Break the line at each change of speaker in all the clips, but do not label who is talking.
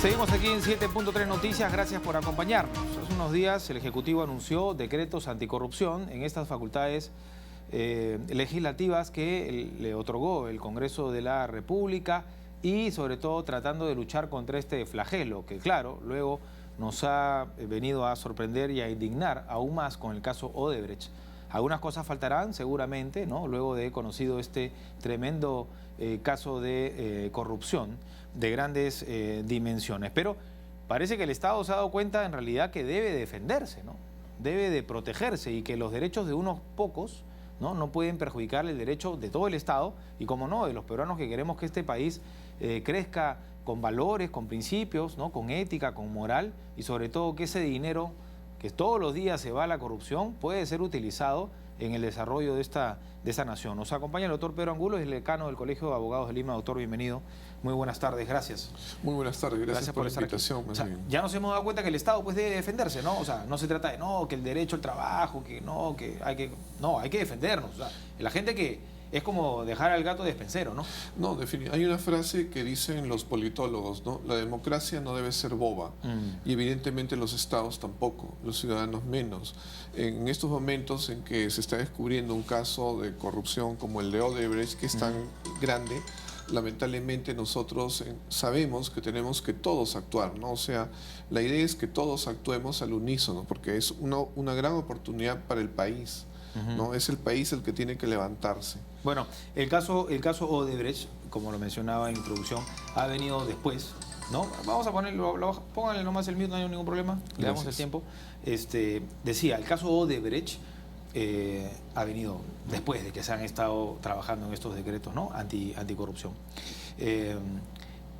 Seguimos aquí en 7.3 Noticias, gracias por acompañarnos. Hace unos días el Ejecutivo anunció decretos anticorrupción en estas facultades legislativas que le otorgó el Congreso de la República y sobre todo tratando de luchar contra este flagelo que claro, luego nos ha venido a sorprender y a indignar aún más con el caso Odebrecht. Algunas cosas faltarán seguramente, ¿no? Luego de conocido este tremendo caso de corrupción de grandes dimensiones. Pero parece que el Estado se ha dado cuenta en realidad que debe defenderse, ¿no? Debe de protegerse y que los derechos de unos pocos no pueden perjudicar el derecho de todo el Estado y, como no, de los peruanos que queremos que este país crezca con valores, con principios, ¿no? Con ética, con moral y sobre todo que ese dinero que todos los días se va a la corrupción puede ser utilizado en el desarrollo de esta nación. Nos acompaña el doctor Pedro Angulo, es el decano del Colegio de Abogados de Lima. Doctor, bienvenido. Muy buenas tardes, gracias.
Muy buenas tardes, gracias por la invitación.
O sea, ya nos hemos dado cuenta que el Estado pues debe defenderse, ¿no? O sea, no se trata de que el derecho al trabajo, que hay que defendernos. O sea, la gente que es como dejar al gato despensero, ¿no?
No, hay una frase que dicen los politólogos, ¿no? La democracia no debe ser boba y evidentemente los estados tampoco, los ciudadanos menos. En estos momentos en que se está descubriendo un caso de corrupción como el de Odebrecht, que es tan grande, lamentablemente nosotros sabemos que tenemos que todos actuar, ¿no? O sea, la idea es que todos actuemos al unísono, porque es una gran oportunidad para el país, ¿no? Es el país el que tiene que levantarse.
Bueno, el caso Odebrecht, como lo mencionaba en introducción, ha venido después, ¿no? Vamos a ponerlo, pónganle nomás el mute, no hay ningún problema, le damos el tiempo. Decía, el caso Odebrecht ha venido después de que se han estado trabajando en estos decretos, ¿no? Anticorrupción.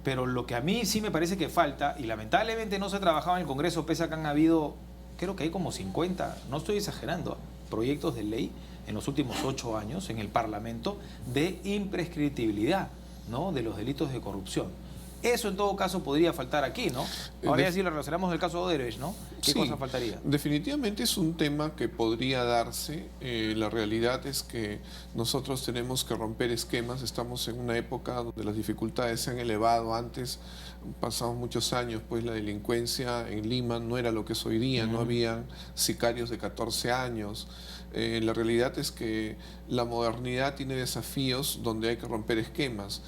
Pero lo que a mí sí me parece que falta, y lamentablemente no se ha trabajado en el Congreso, pese a que han habido, creo que hay como 50, no estoy exagerando, proyectos de ley en los últimos 8 años en el Parlamento de imprescriptibilidad, ¿no? De los delitos de corrupción. Eso en todo caso podría faltar aquí, ¿no? Ahora ya sí lo relacionamos del caso de Odebrecht, ¿no? ¿Qué cosa faltaría?
Definitivamente es un tema que podría darse. La realidad es que nosotros tenemos que romper esquemas. Estamos en una época donde las dificultades se han elevado. Antes, pasados muchos años, pues la delincuencia en Lima no era lo que es hoy día. No habían sicarios de 14 años. La realidad es que la modernidad tiene desafíos donde hay que romper esquemas.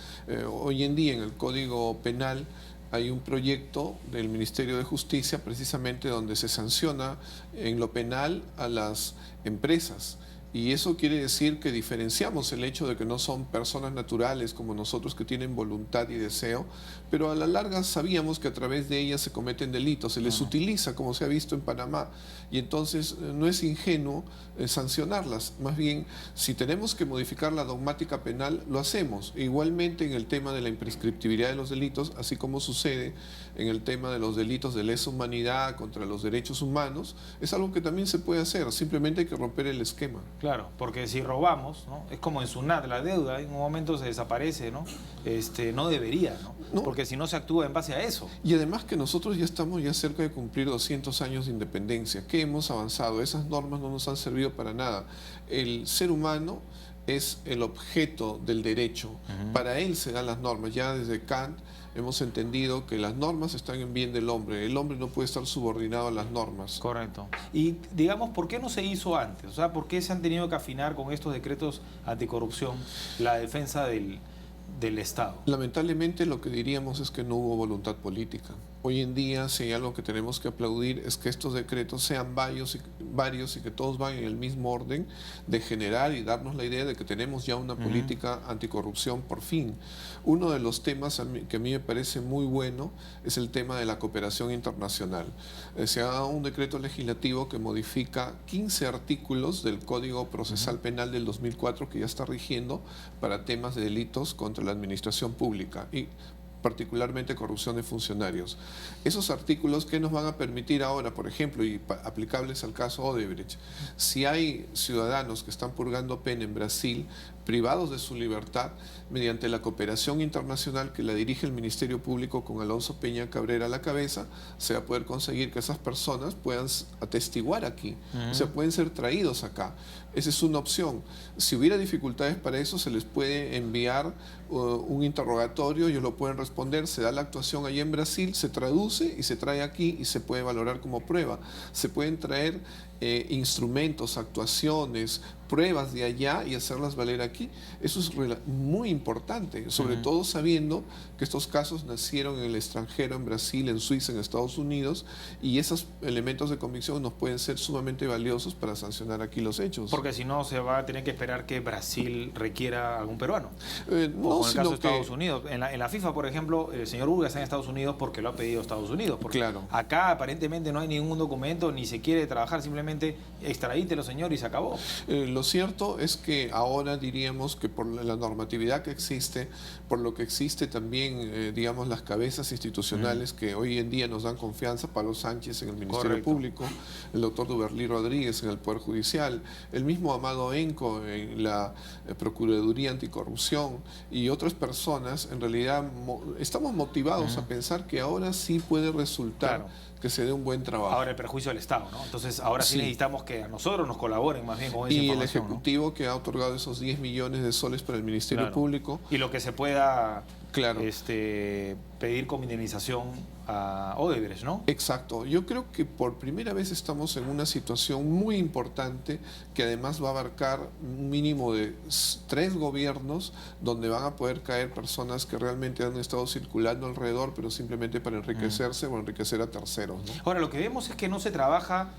Hoy en día en el Código Penal hay un proyecto del Ministerio de Justicia precisamente donde se sanciona en lo penal a las empresas. Y eso quiere decir que diferenciamos el hecho de que no son personas naturales como nosotros que tienen voluntad y deseo, pero a la larga sabíamos que a través de ellas se cometen delitos, se les utiliza como se ha visto en Panamá, y entonces no es ingenuo sancionarlas. Más bien, si tenemos que modificar la dogmática penal, lo hacemos. E igualmente en el tema de la imprescriptibilidad de los delitos, así como sucede en el tema de los delitos de lesa humanidad contra los derechos humanos, es algo que también se puede hacer, simplemente hay que romper el esquema.
Claro, porque si robamos, ¿no? Es como en SUNAT, la deuda, en un momento se desaparece, ¿no? No debería, ¿no? Porque si no se actúa en base a eso.
Y además que nosotros ya estamos cerca de cumplir 200 años de independencia. ¿Qué hemos avanzado? Esas normas no nos han servido para nada. El ser humano es el objeto del derecho. Para él se dan las normas. Ya desde Kant hemos entendido que las normas están en bien del hombre. El hombre no puede estar subordinado a las normas.
Correcto. Y digamos, ¿por qué no se hizo antes? O sea, ¿por qué se han tenido que afinar con estos decretos anticorrupción la defensa del Estado?
Lamentablemente lo que diríamos es que no hubo voluntad política. Hoy en día, si hay algo que tenemos que aplaudir, es que estos decretos sean varios y que todos van en el mismo orden de generar y darnos la idea de que tenemos ya una política anticorrupción por fin. Uno de los temas que a mí me parece muy bueno es el tema de la cooperación internacional. Se ha dado un decreto legislativo que modifica 15 artículos del Código Procesal Penal del 2004 que ya está rigiendo para temas de delitos contra la administración pública y particularmente corrupción de funcionarios. Esos artículos, ¿qué nos van a permitir ahora, por ejemplo, y aplicables al caso Odebrecht? Si hay ciudadanos que están purgando pena en Brasil, privados de su libertad, mediante la cooperación internacional que la dirige el Ministerio Público con Alonso Peña Cabrera a la cabeza, se va a poder conseguir que esas personas puedan atestiguar aquí, o sea, pueden ser traídos acá. Esa es una opción. Si hubiera dificultades para eso, se les puede enviar un interrogatorio, ellos lo pueden responder, se da la actuación allí en Brasil, se traduce y se trae aquí y se puede valorar como prueba. Se pueden traer instrumentos, actuaciones, pruebas de allá y hacerlas valer aquí. Eso es muy importante, sobre todo sabiendo que estos casos nacieron en el extranjero, en Brasil, en Suiza, en Estados Unidos, y esos elementos de convicción nos pueden ser sumamente valiosos para sancionar aquí los hechos.
Porque si no, se va a tener que esperar que Brasil requiera algún peruano.
No,
o en el caso de
sino
Estados Unidos. En la FIFA, por ejemplo, el señor Urga está en Estados Unidos porque lo ha pedido Estados Unidos. Porque
Claro.
acá aparentemente no hay ningún documento, ni se quiere trabajar, simplemente extradítelo, señor, y se acabó.
Lo cierto es que ahora diríamos que por la normatividad que existe, por lo que existe también, digamos, las cabezas institucionales que hoy en día nos dan confianza, Pablo Sánchez en el Ministerio
Correcto.
Público, el doctor Duberlí Rodríguez en el Poder Judicial, el mismo Amado Enco en la Procuraduría Anticorrupción y otras personas, en realidad estamos motivados a pensar que ahora sí puede resultar que se dé un buen trabajo.
Ahora el perjuicio del Estado, ¿no? Entonces ahora sí,
Sí.
necesitamos que a nosotros nos colaboren más bien con esa
Y el
información, ¿no?
Ejecutivo que ha otorgado esos 10 millones de soles para el Ministerio
Claro.
Público.
Y lo que se pueda
Claro.
pedir como indemnización a Odebrecht, ¿no?
Exacto. Yo creo que por primera vez estamos en una situación muy importante que además va a abarcar un mínimo de 3 gobiernos donde van a poder caer personas que realmente han estado circulando alrededor, pero simplemente para enriquecerse o enriquecer a terceros, ¿no?
Ahora, lo que vemos es que no se trabaja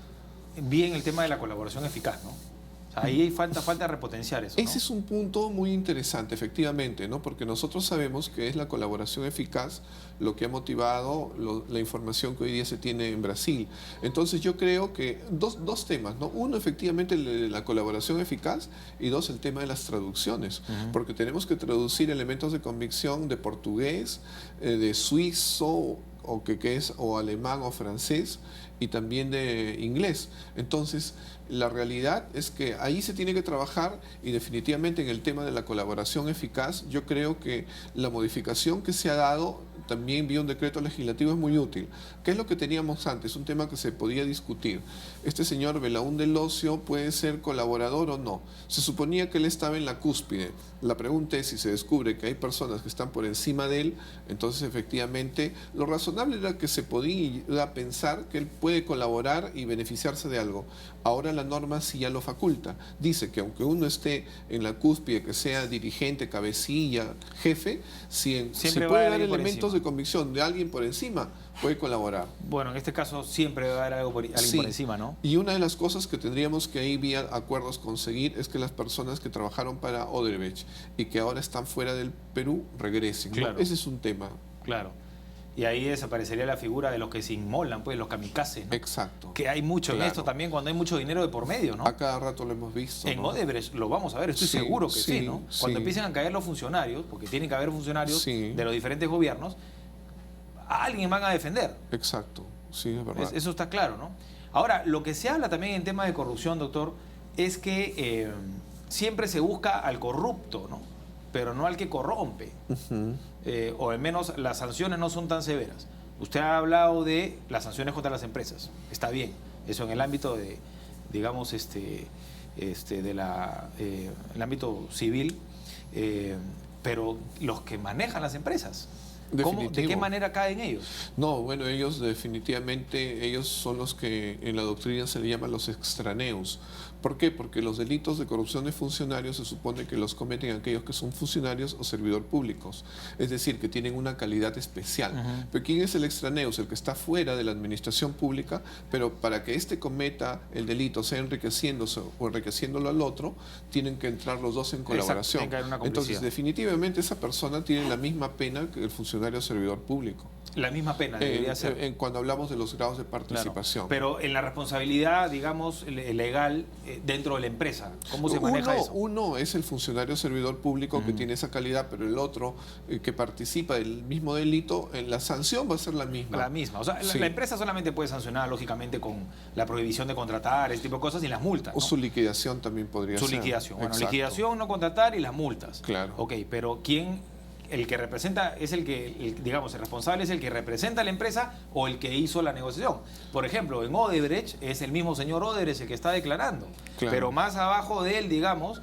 bien el tema de la colaboración eficaz, ¿no? O sea, ahí hay falta repotenciar eso, ¿no?
Ese es un punto muy interesante, efectivamente, ¿no? Porque nosotros sabemos que es la colaboración eficaz lo que ha motivado la información que hoy día se tiene en Brasil. Entonces yo creo que dos temas, ¿no? Uno, efectivamente, la colaboración eficaz, y dos, el tema de las traducciones, porque tenemos que traducir elementos de convicción de portugués, de suizo, o alemán o francés, y también de inglés. Entonces, la realidad es que ahí se tiene que trabajar, y definitivamente en el tema de la colaboración eficaz, yo creo que la modificación que se ha dado también vía un decreto legislativo es muy útil. ¿Qué es lo que teníamos antes? Un tema que se podía discutir. Este señor Belaúnde Locio puede ser colaborador o no. Se suponía que él estaba en la cúspide. La pregunta es si se descubre que hay personas que están por encima de él, entonces efectivamente lo razonable era que se podía pensar que él puede colaborar y beneficiarse de algo. Ahora la norma sí ya lo faculta. Dice que aunque uno esté en la cúspide, que sea dirigente, cabecilla, jefe, si puede dar elementos de convicción de alguien por encima, puede colaborar.
Bueno, en este caso siempre va a haber alguien por encima, ¿no?
Y una de las cosas que tendríamos que ahí vía acuerdos conseguir es que las personas que trabajaron para Odebrecht y que ahora están fuera del Perú regresen, ¿no?
Claro.
Ese es un tema.
Claro. Y ahí desaparecería la figura de los que se inmolan, pues los kamikazes, ¿no?
Exacto.
Que hay mucho en
Claro.
esto también cuando hay mucho dinero de por medio, ¿no?
A cada rato lo hemos visto,
En
¿no?
Odebrecht lo vamos a ver, estoy
Sí,
seguro que sí,
sí,
¿no?
sí.
Cuando empiecen a caer los funcionarios, porque tienen que haber funcionarios
Sí.
de los diferentes gobiernos, a alguien van a defender.
Exacto, sí, es verdad.
Eso está claro, ¿no? Ahora, lo que se habla también en temas de corrupción, doctor, es que siempre se busca al corrupto, ¿no? Pero no al que corrompe. O al menos las sanciones no son tan severas. Usted ha hablado de las sanciones contra las empresas. Está bien. Eso en el ámbito de, digamos, el ámbito civil. Pero los que manejan las empresas, ¿de qué manera caen ellos?
No, bueno, ellos definitivamente, ellos son los que en la doctrina se le llaman los extraneos. ¿Por qué? Porque los delitos de corrupción de funcionarios se supone que los cometen aquellos que son funcionarios o servidores públicos, es decir, que tienen una calidad especial. Pero ¿quién es el extraneo? Es el que está fuera de la administración pública, pero para que éste cometa el delito, sea enriqueciéndose o enriqueciéndolo al otro, tienen que entrar los dos en colaboración.
Exacto, tiene que haber una complicidad.
Entonces, definitivamente esa persona tiene la misma pena que el funcionario o servidor público.
La misma pena debería ser.
Cuando hablamos de los grados de
Claro.
participación.
Pero en la responsabilidad, digamos, legal dentro de la empresa, ¿cómo se maneja eso?
Uno es el funcionario servidor público que tiene esa calidad, pero el otro que participa del mismo delito, la sanción va a ser la misma.
La misma. O sea,
Sí.
la empresa solamente puede sancionar, lógicamente, con la prohibición de contratar, ese tipo de cosas, y las multas,
O
¿no?
su liquidación también podría
Su
ser.
liquidación. Bueno,
Exacto.
liquidación, no contratar y las multas.
Claro.
Ok, pero ¿quién, el que representa, es digamos, el responsable es el que representa a la empresa o el que hizo la negociación? Por ejemplo, en Odebrecht es el mismo señor Odebrecht el que está declarando.
Claro.
Pero más abajo de él, digamos,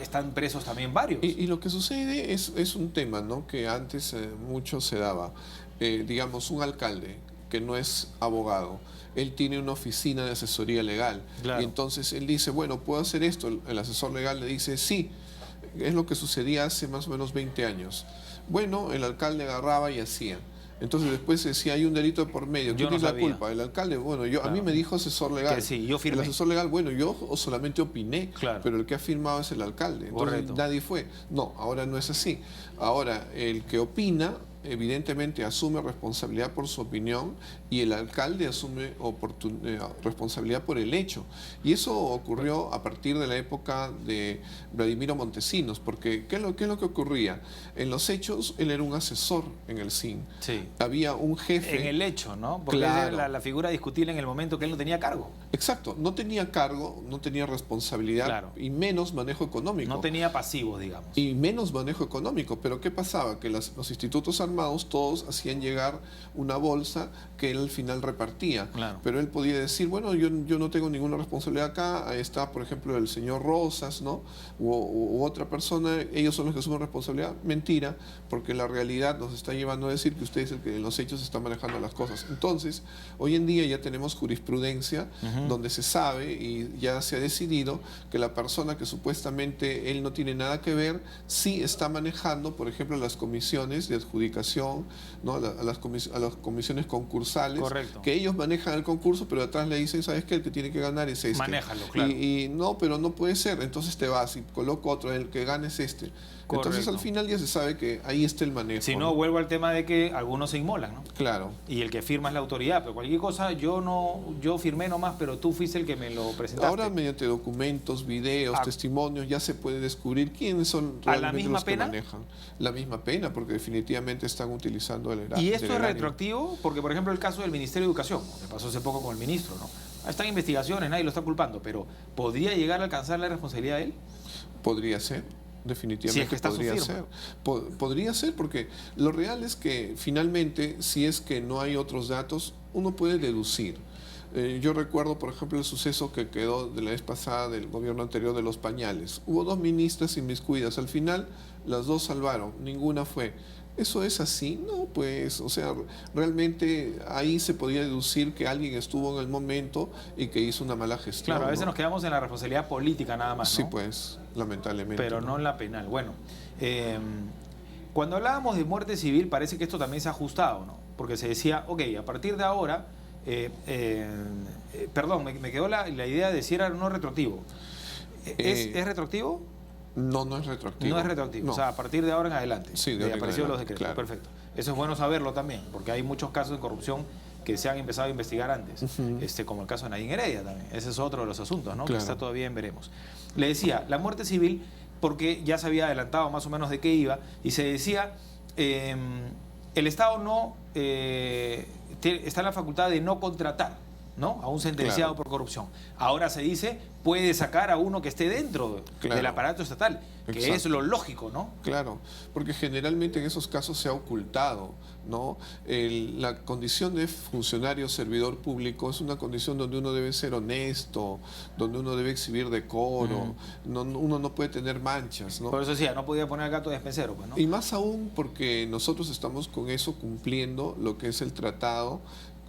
están presos también varios.
Y lo que sucede es un tema, ¿no?, que antes mucho se daba. Digamos, un alcalde que no es abogado, él tiene una oficina de asesoría legal.
Claro.
Y entonces él dice, bueno, ¿puedo hacer esto? El asesor legal le dice, sí. Es lo que sucedía hace más o menos 20 años. Bueno, el alcalde agarraba y hacía. Entonces después decía, hay un delito de por medio. ¿Quién
Yo no
es la
sabía.
culpa? El alcalde. Bueno, a
Claro.
mí me dijo asesor legal.
Que sí, yo firmé.
El asesor legal, bueno, yo solamente opiné,
Claro.
pero el que ha firmado es el alcalde. Entonces
Correcto.
nadie fue. No, ahora no es así. Ahora, el que opina, evidentemente asume responsabilidad por su opinión y el alcalde asume responsabilidad por el hecho. Y eso ocurrió a partir de la época de Vladimiro Montesinos, porque ¿qué es lo que ocurría? En los hechos, él era un asesor en el CIN.
Sí.
Había un jefe.
En el hecho, ¿no? Porque
Claro.
era la figura discutible en el momento que él no tenía cargo.
Exacto, no tenía cargo, no tenía responsabilidad
Claro.
y menos manejo económico.
No tenía pasivos, digamos.
Y menos manejo económico. Pero ¿qué pasaba? Que los institutos armados todos hacían llegar una bolsa que él al final repartía.
Claro.
Pero él podía decir, bueno, yo no tengo ninguna responsabilidad acá. Ahí está, por ejemplo, el señor Rosas, ¿no? U otra persona, ellos son los que asumen responsabilidad. Mentira, porque la realidad nos está llevando a decir que usted es el que en los hechos está manejando las cosas. Entonces, hoy en día ya tenemos jurisprudencia donde se sabe y ya se ha decidido que la persona que supuestamente él no tiene nada que ver, sí está manejando, por ejemplo, las comisiones de adjudicación, ¿no? a las comisiones concursales,
Correcto.
que ellos manejan el concurso, pero atrás le dicen, ¿sabes qué? El que tiene que ganar es este.
Manéjalo, claro.
Y no, pero no puede ser, entonces te vas y coloco otro, el que gane es este. Entonces
Correcto.
al final ya se sabe que ahí está el manejo.
Si no, vuelvo al tema de que algunos se inmolan, ¿no?
Claro.
Y el que firma es la autoridad, pero cualquier cosa, yo firmé nomás, pero tú fuiste el que me lo presentaste.
Ahora mediante documentos, videos,
Ah.
testimonios, ya se puede descubrir quiénes son
¿A la
realmente
misma
los que
pena?
manejan. La misma pena, porque definitivamente están utilizando el erario.
¿Y esto es retroactivo? Porque, por ejemplo, el caso del Ministerio de Educación, que pasó hace poco con el ministro, ¿no? Están investigaciones, nadie lo está culpando, pero ¿podría llegar a alcanzar la responsabilidad de él?
Podría ser. Definitivamente
Si es que está su
podría
firma.
ser. Podría ser, porque lo real es que finalmente, si es que no hay otros datos, uno puede deducir. Yo recuerdo, por ejemplo, el suceso que quedó de la vez pasada del gobierno anterior de los pañales. Hubo 2 ministras inmiscuidas. Al final, las 2 salvaron, ninguna fue. ¿Eso es así? No, pues, o sea, realmente ahí se podía deducir que alguien estuvo en el momento y que hizo una mala gestión.
Claro, a veces
¿no?
nos quedamos en la responsabilidad política nada más,
Sí,
¿no?
pues, lamentablemente.
Pero no en la penal. Bueno, cuando hablábamos de muerte civil parece que esto también se ha ajustado, ¿no? Porque se decía, ok, a partir de ahora, perdón, me quedó la idea de si era o no retroactivo. ¿Es retroactivo?
No, no es retroactivo.
No es retroactivo,
No.
o sea, a partir de ahora en adelante.
Sí, de
de
ahora en
aparecido los
adelante,
decretos.
claro.
Perfecto. Eso es bueno saberlo también, porque hay muchos casos de corrupción que se han empezado a investigar antes, como el caso de Nadine Heredia también. Ese es otro de los asuntos, ¿no?
Claro.
Que está todavía en veremos. Le decía, la muerte civil, porque ya se había adelantado más o menos de qué iba, y se decía, el Estado no está en la facultad de no contratar, ¿no? A un sentenciado
Claro.
por corrupción. Ahora se dice, puede sacar a uno que esté dentro
Claro.
del aparato estatal, que
Exacto.
es lo lógico, ¿no?
Claro, porque generalmente en esos casos se ha ocultado, ¿no? La condición de funcionario servidor público es una condición donde uno debe ser honesto, donde uno debe exhibir decoro, uno no puede tener manchas, ¿no?
Por eso decía, no podía poner al gato de despensero, pues, ¿no?
Y más aún porque nosotros estamos con eso cumpliendo lo que es el tratado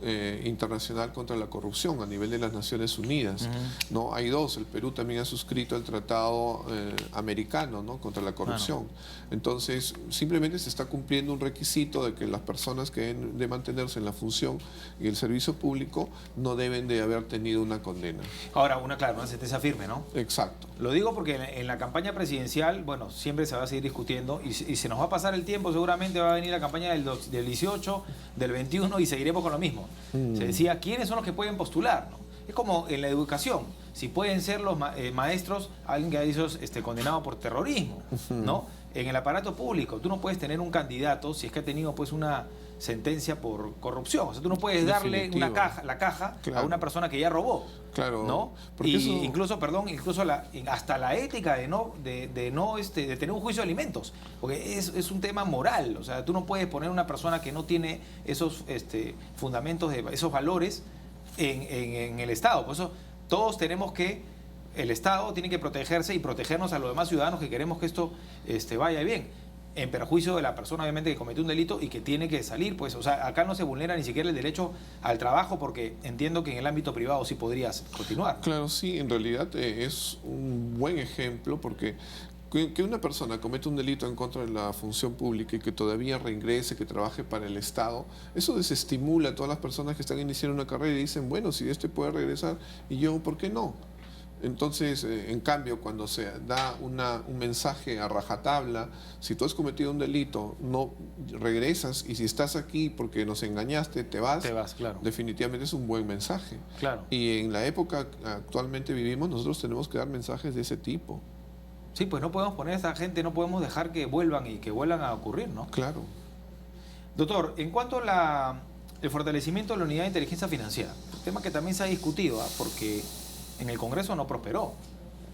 internacional contra la corrupción a nivel de las Naciones Unidas, ¿no? Hay dos, el Perú también ha suscrito el tratado americano, ¿no? Contra la corrupción. Entonces, simplemente se está cumpliendo un requisito de que las personas que deben de mantenerse en la función y el servicio público no deben de haber tenido una condena.
Ahora, una sentencia firme, ¿no?
Exacto.
Lo digo porque en la campaña presidencial, bueno, siempre se va a seguir discutiendo y se nos va a pasar el tiempo, seguramente va a venir la campaña del 18, del 21 y seguiremos con lo mismo. Se decía, ¿quiénes son los que pueden postular? ¿No? Es como en la educación, si pueden ser los maestros, alguien que ha sido condenado por terrorismo, ¿no? En el aparato público, tú no puedes tener un candidato si es que ha tenido pues una sentencia por corrupción. O sea, tú no puedes darle la caja a una persona que ya robó.
Claro.
¿No? Y incluso hasta la ética de tener un juicio de alimentos. Porque es un tema moral. O sea, tú no puedes poner una persona que no tiene esos fundamentos, esos valores en el Estado. Por eso todos tenemos el Estado tiene que protegerse y protegernos a los demás ciudadanos que queremos que esto vaya bien, en perjuicio de la persona obviamente que cometió un delito y que tiene que salir, pues, o sea, acá no se vulnera ni siquiera el derecho al trabajo porque entiendo que en el ámbito privado sí podrías continuar.
Claro, sí, en realidad es un buen ejemplo porque que una persona cometa un delito en contra de la función pública y que todavía reingrese, que trabaje para el Estado, eso desestimula a todas las personas que están iniciando una carrera y dicen, bueno, si puede regresar y yo, ¿por qué no? Entonces, en cambio, cuando se da un mensaje a rajatabla, si tú has cometido un delito, no regresas, y si estás aquí porque nos engañaste, te vas,
claro.
Definitivamente es un buen mensaje.
Claro.
Y en la época actualmente vivimos, nosotros tenemos que dar mensajes de ese tipo.
Sí, pues no podemos poner a esa gente, no podemos dejar que vuelvan y que vuelvan a ocurrir, ¿no?
Claro.
Doctor, en cuanto a el fortalecimiento de la unidad de inteligencia financiera, tema que también se ha discutido, porque en el Congreso no prosperó.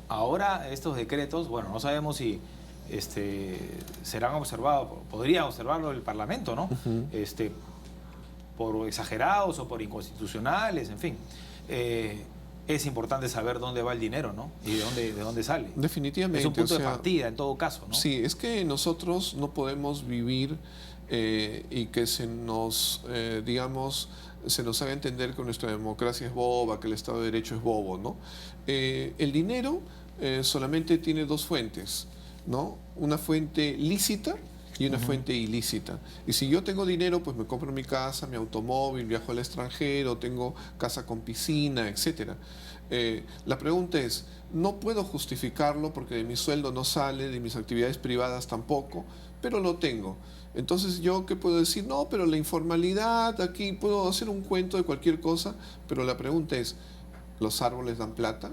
Ahora estos decretos, bueno, no sabemos si serán observados, podría observarlo el Parlamento, ¿no? Por exagerados o por inconstitucionales, en fin. Es importante saber dónde va el dinero, ¿no? Y de dónde sale.
Definitivamente.
Es un punto de partida en todo caso, ¿no?
Sí, es que nosotros no podemos vivir y que se nos haga entender que nuestra democracia es boba, que el Estado de Derecho es bobo, ¿no? El dinero solamente tiene dos fuentes, ¿no? Una fuente lícita y una fuente ilícita. Y si yo tengo dinero, pues me compro mi casa, mi automóvil, viajo al extranjero, tengo casa con piscina, etcétera. La pregunta es, no puedo justificarlo porque de mi sueldo no sale, de mis actividades privadas tampoco, pero lo tengo. Entonces, ¿yo qué puedo decir? No, pero la informalidad, aquí puedo hacer un cuento de cualquier cosa, pero la pregunta es, ¿los árboles dan plata?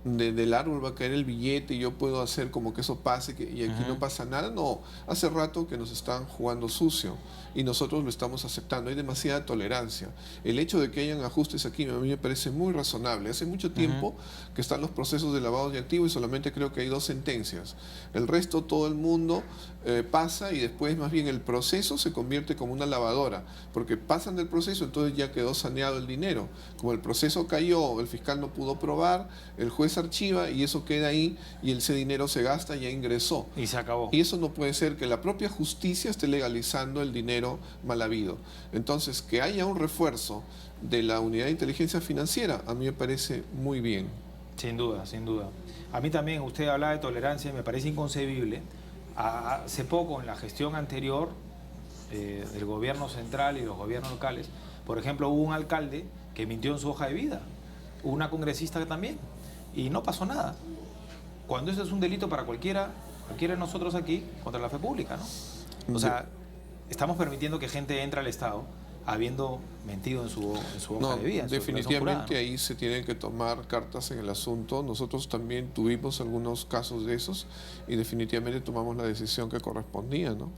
Del árbol va a caer el billete y yo puedo hacer como que eso pase y aquí no pasa nada. No, hace rato que nos están jugando sucio y nosotros lo estamos aceptando. Hay demasiada tolerancia. El hecho de que hayan ajustes aquí a mí me parece muy razonable. Hace mucho tiempo que están los procesos de lavado de activos y solamente creo que hay 2 sentencias. El resto todo el mundo pasa y después más bien el proceso se convierte como una lavadora, porque pasan del proceso, entonces ya quedó saneado el dinero. Como el proceso cayó, el fiscal no pudo probar, el juez archiva y eso queda ahí y ese dinero se gasta, ya ingresó.
Y se acabó.
Y eso no puede ser, que la propia justicia esté legalizando el dinero mal habido. Entonces, que haya un refuerzo de la unidad de inteligencia financiera, a mí me parece muy bien.
Sin duda, sin duda. A mí también, usted hablaba de tolerancia, me parece inconcebible. Hace poco, en la gestión anterior del gobierno central y los gobiernos locales, por ejemplo, hubo un alcalde que mintió en su hoja de vida, hubo una congresista también, y no pasó nada. Cuando eso es un delito para cualquiera de nosotros aquí, contra la fe pública, ¿no? O sea, estamos permitiendo que gente entre al Estado habiendo mentido en su hoja de vida.
Definitivamente ahí se tienen que tomar cartas en el asunto. Nosotros también tuvimos algunos casos de esos y definitivamente tomamos la decisión que correspondía, ¿no?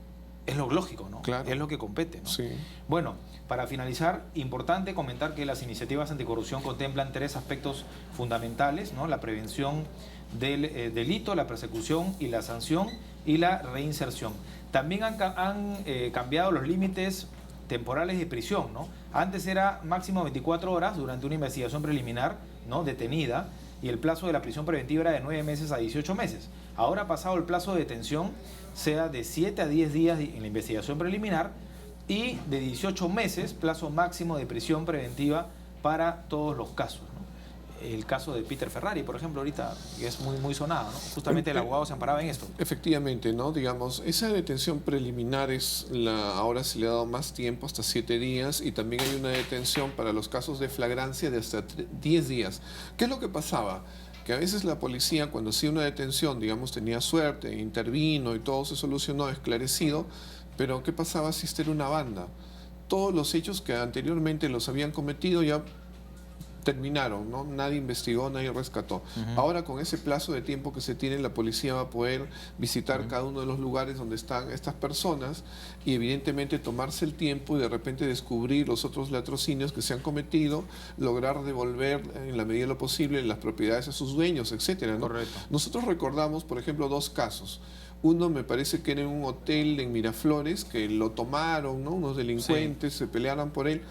Es lo lógico, ¿no?
Claro.
Es lo que compete, ¿no?
Sí.
Bueno, para finalizar, importante comentar que las iniciativas anticorrupción contemplan 3 aspectos fundamentales, ¿no? La prevención del delito, la persecución y la sanción y la reinserción. También han cambiado los límites temporales de prisión, ¿no? Antes era máximo 24 horas durante una investigación preliminar, ¿no? Detenida, y el plazo de la prisión preventiva era de 9 meses a 18 meses. Ahora, pasado el plazo de detención, sea de 7 a 10 días en la investigación preliminar, y de 18 meses, plazo máximo de prisión preventiva para todos los casos, ¿no? El caso de Peter Ferrari, por ejemplo, ahorita que es muy sonado, ¿no? Justamente el abogado se amparaba en esto.
Efectivamente, ¿no? Digamos, esa detención preliminar ahora se le ha dado más tiempo, hasta 7 días, y también hay una detención para los casos de flagrancia de hasta 10 días. ¿Qué es lo que pasaba? Que a veces la policía, cuando hacía una detención, digamos, tenía suerte, intervino y todo se solucionó, esclarecido, pero ¿qué pasaba si esta era una banda? Todos los hechos que anteriormente los habían cometido ya terminaron, ¿no? Nadie investigó, nadie rescató. Ahora, con ese plazo de tiempo que se tiene, la policía va a poder visitar cada uno de los lugares donde están estas personas y evidentemente tomarse el tiempo y de repente descubrir los otros latrocinios que se han cometido, lograr devolver en la medida de lo posible las propiedades a sus dueños, etcétera, ¿no?
Correcto.
Nosotros recordamos, por ejemplo, 2 casos. Uno me parece que era en un hotel en Miraflores, que lo tomaron, ¿no? Unos delincuentes, se pelearon por él.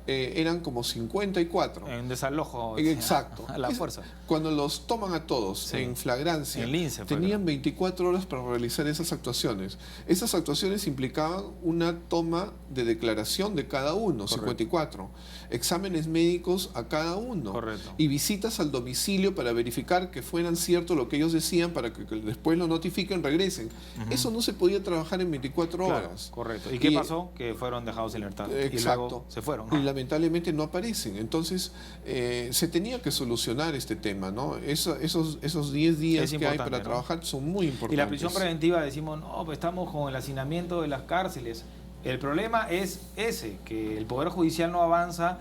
Eran como 54.
En desalojo.
Exacto.
A la fuerza.
Cuando los toman a todos en flagrancia,
en Lince,
tenían 24 horas para realizar esas actuaciones. Esas actuaciones implicaban una toma de declaración de cada uno, correcto, 54. Exámenes médicos a cada uno.
Correcto.
Y visitas al domicilio para verificar que fueran cierto lo que ellos decían para que después lo notifiquen, regresen. Eso no se podía trabajar en 24 horas.
Correcto. ¿Y qué pasó? Que fueron dejados en libertad.
Exacto.
Y luego se fueron, ¿no?
Y lamentablemente no aparecen. Entonces, se tenía que solucionar este tema, ¿no? Esos 10 días que hay para trabajar son muy importantes.
Y la prisión preventiva, decimos, no, pues estamos con el hacinamiento de las cárceles. El problema es ese, que el Poder Judicial no avanza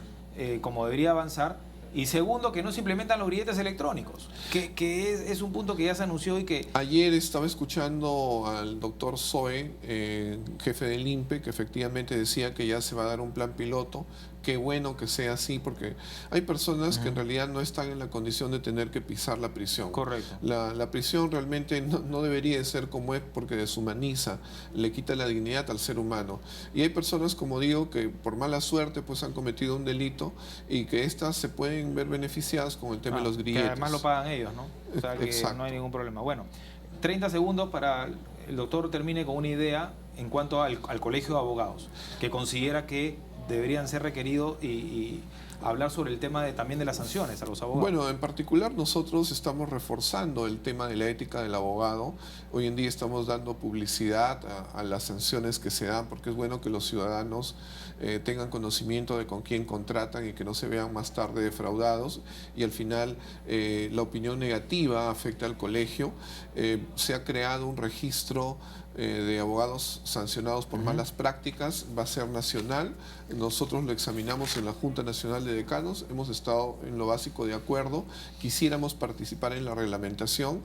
como debería avanzar. Y segundo, que no se implementan los grilletes electrónicos, que es un punto que ya se anunció y que...
Ayer estaba escuchando al doctor Zoe, jefe del INPE, que efectivamente decía que ya se va a dar un plan piloto. Qué bueno que sea así, porque hay personas que en realidad no están en la condición de tener que pisar la prisión.
Correcto.
La prisión realmente no debería ser como es, porque deshumaniza, le quita la dignidad al ser humano. Y hay personas, como digo, que por mala suerte pues han cometido un delito y que éstas se pueden ver beneficiadas con el tema de los grilletes.
Que además lo pagan ellos, ¿no? O sea, que
exacto,
no hay ningún problema. Bueno, 30 segundos para el doctor termine con una idea en cuanto al Colegio de Abogados, que considera que deberían ser requeridos y hablar sobre el tema también de las sanciones a los abogados.
Bueno, en particular nosotros estamos reforzando el tema de la ética del abogado. Hoy en día estamos dando publicidad a las sanciones que se dan, porque es bueno que los ciudadanos tengan conocimiento de con quién contratan y que no se vean más tarde defraudados. Y al final la opinión negativa afecta al colegio. Se ha creado un registro de abogados sancionados por malas prácticas, va a ser nacional. Nosotros lo examinamos en la Junta Nacional de Decanos, hemos estado en lo básico de acuerdo, quisiéramos participar en la reglamentación,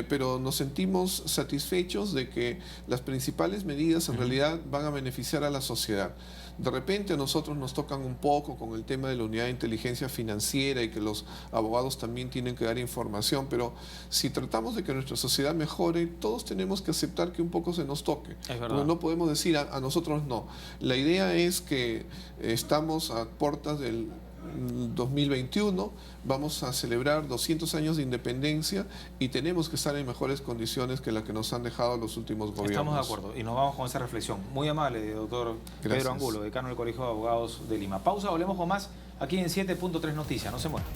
pero nos sentimos satisfechos de que las principales medidas en realidad van a beneficiar a la sociedad. De repente a nosotros nos tocan un poco con el tema de la unidad de inteligencia financiera y que los abogados también tienen que dar información, pero si tratamos de que nuestra sociedad mejore, todos tenemos que aceptar que un poco se nos toque.
Es verdad.
No podemos decir a nosotros no. La idea es que estamos a puertas del 2021, vamos a celebrar 200 años de independencia y tenemos que estar en mejores condiciones que las que nos han dejado los últimos gobiernos.
Estamos de acuerdo y nos vamos con esa reflexión. Muy amable, doctor Pedro Angulo, decano del Colegio de Abogados de Lima. Pausa, volvemos con más aquí en 7.3 Noticias. No se muevan.